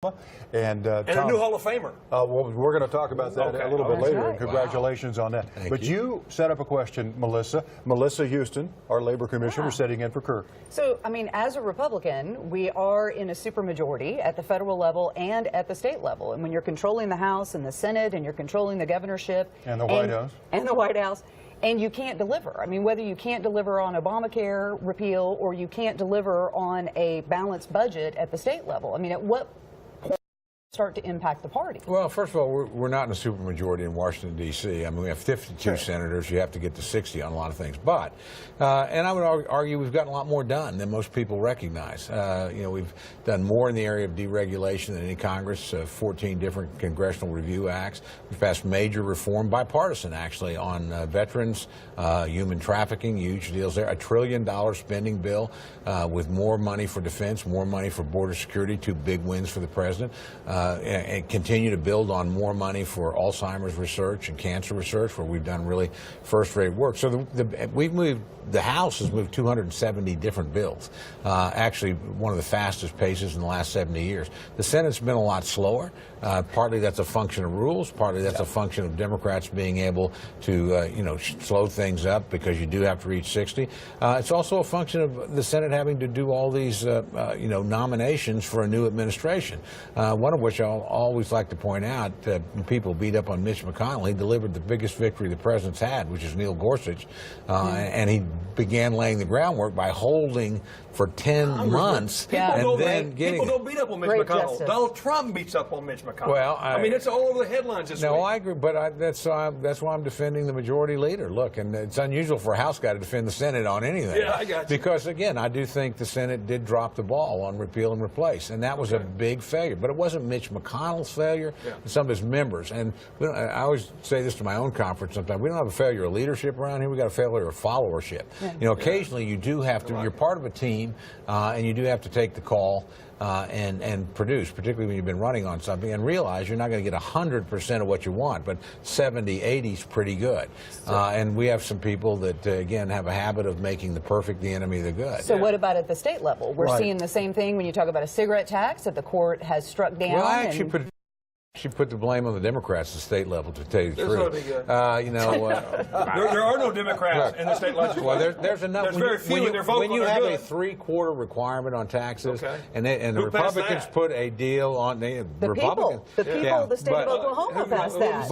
And Tom, a new Hall of Famer. Well, we're going to talk about that a little bit later. Right. And congratulations on that. Thank you set up a question, Melissa. Melissa Houston, our labor commissioner, sitting in for Kirk. So, I mean, as a Republican, we are in a supermajority at the federal level and at the state level. And when you're controlling the House and the Senate and you're controlling the governorship and the White House. And the White House. And you can't deliver. I mean, whether you can't deliver on Obamacare repeal or you can't deliver on a balanced budget at the state level. I mean, at what point start to impact the party? Well, first of all, we're not in a supermajority in Washington, D.C. I mean, we have 52 senators. You have to get to 60 on a lot of things. But, and I would argue we've gotten a lot more done than most people recognize. You know, we've done more in the area of deregulation than any Congress, 14 different congressional review acts. We've passed major reform, bipartisan actually, on veterans, human trafficking, huge deals there. $1 trillion spending bill with more money for defense, more money for border security, two big wins for the president. And continue to build on more money for Alzheimer's research and cancer research, where we've done really first-rate work. So the House has moved 270 different bills, actually one of the fastest paces in the last 70 years. The Senate's been a lot slower. Partly that's a function of rules, partly that's a function of Democrats being able to, you know, slow things up because you do have to reach 60. It's also a function of the Senate having to do all these, you know, nominations for a new administration, one of which I'll always like to point out. People beat up on Mitch McConnell. He delivered the biggest victory the president's had, which is Neil Gorsuch, and he began laying the groundwork by holding for 10 months and then getting... People don't beat up on Mitch McConnell. Donald Trump beats up on Mitch McConnell. Well, I mean, it's all over the headlines this week. No, I agree, but that's why I'm defending the majority leader. Look, and it's unusual for a House guy to defend the Senate on anything. Yeah, I got you. Because, again, I do think the Senate did drop the ball on repeal and replace, and that was a big failure. But it wasn't Mitch McConnell's failure, some of his members. And I always say this to my own conference sometimes. We don't have a failure of leadership around here. We got a failure of followership. You know, occasionally you do have to, you're part of a team, and you do have to take the call and produce, particularly when you've been running on something, and realize you're not going to get 100% of what you want, but 70, 80 is pretty good. And we have some people that, again, have a habit of making the perfect the enemy of the good. So what about at the state level? We're seeing the same thing when you talk about a cigarette tax that the court has struck down. Well, I actually put the blame on the Democrats at the state level, to tell you the truth. You know, there are no Democrats in the state legislature. Well, there's enough. There's very few, and their vote when you have a 3/4 requirement on taxes, and the Republicans put a deal on the Republicans. The people of the state of Oklahoma passed that.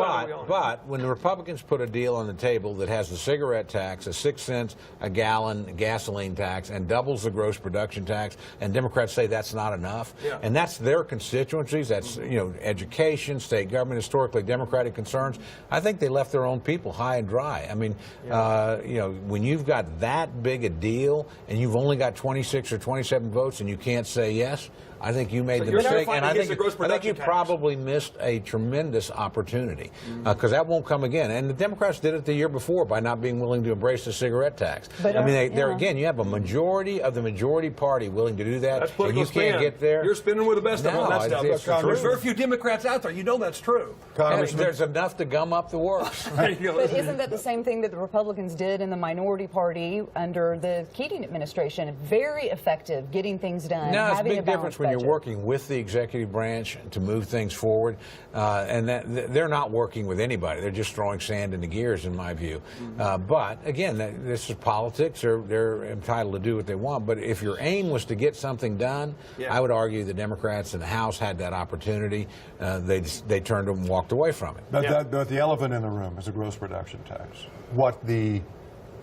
But when the Republicans put a deal on the table that has the cigarette tax, a 6 cents a gallon gasoline tax, and doubles the gross production tax, and Democrats say that's not enough, and that's their constituencies. That's, you know, education, state government, historically Democratic concerns. I think they left their own people high and dry. I mean, you know, when you've got that big a deal and you've only got 26 or 27 votes and you can't say yes, I think you made the mistake, and I think you probably missed a tremendous opportunity, because that won't come again. And the Democrats did it the year before by not being willing to embrace the cigarette tax. But I mean, there again, you have a majority of the majority party willing to do that, and you can't get there. You're spinning with the best of them. That's there's very few Democrats out there. You know that's true. There's enough to gum up the works. But isn't that the same thing that the Republicans did in the minority party under the Keating administration? Very effective, getting things done. No, it's a big difference when budget. you're working with the executive branch to move things forward, and that they're not working with anybody. They're just throwing sand in the gears, in my view. But again, this is politics. They're entitled to do what they want. But if your aim was to get something done, I would argue the Democrats in the House had that opportunity. They turned and walked away from it. But the elephant in the room is a gross production tax. What the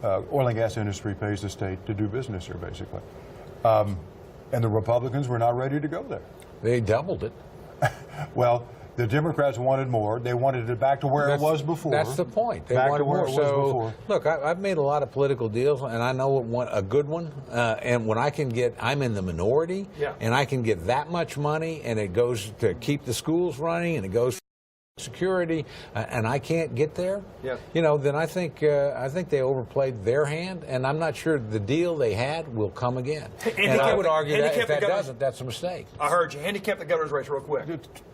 oil and gas industry pays the state to do business here, basically. And the Republicans were not ready to go there. They doubled it. Well, the Democrats wanted more. They wanted it back to where it was before. That's the point. They back wanted to where more. it was before. Look, I've made a lot of political deals, and I know a good one. And when I'm in the minority, and I can get that much money, and it goes to keep the schools running, and it goes security, and I can't get there, Yeah. you know, then I think they overplayed their hand, and I'm not sure the deal they had will come again. And I would argue that if that doesn't, that's a mistake. I heard you. Handicap the governor's race real quick.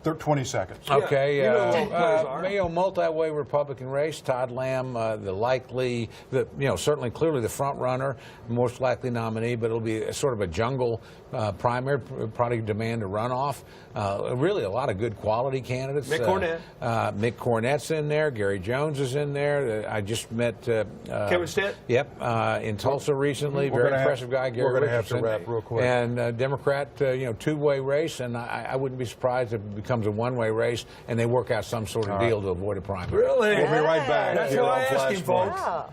20 seconds. Okay, you know what players are. Mayo multi-way Republican race. Todd Lamb, certainly clearly the front runner, most likely nominee, but it'll be sort of a jungle primary, probably demand a runoff. Really, a lot of good quality candidates. Mick Cornett. Mick Cornett's in there. Gary Jones is in there. I just met Kevin Stitt. Yep, in Tulsa recently. We're Very gonna impressive guy. Gary we're going to have to Richardson. wrap real quick. And Democrat, two-way race, and I wouldn't be surprised if it becomes a one-way race, and they work out some sort of deal to avoid a primary. Really? We'll be right back. That's here why on I asked him, Flashpoint. folks. Wow.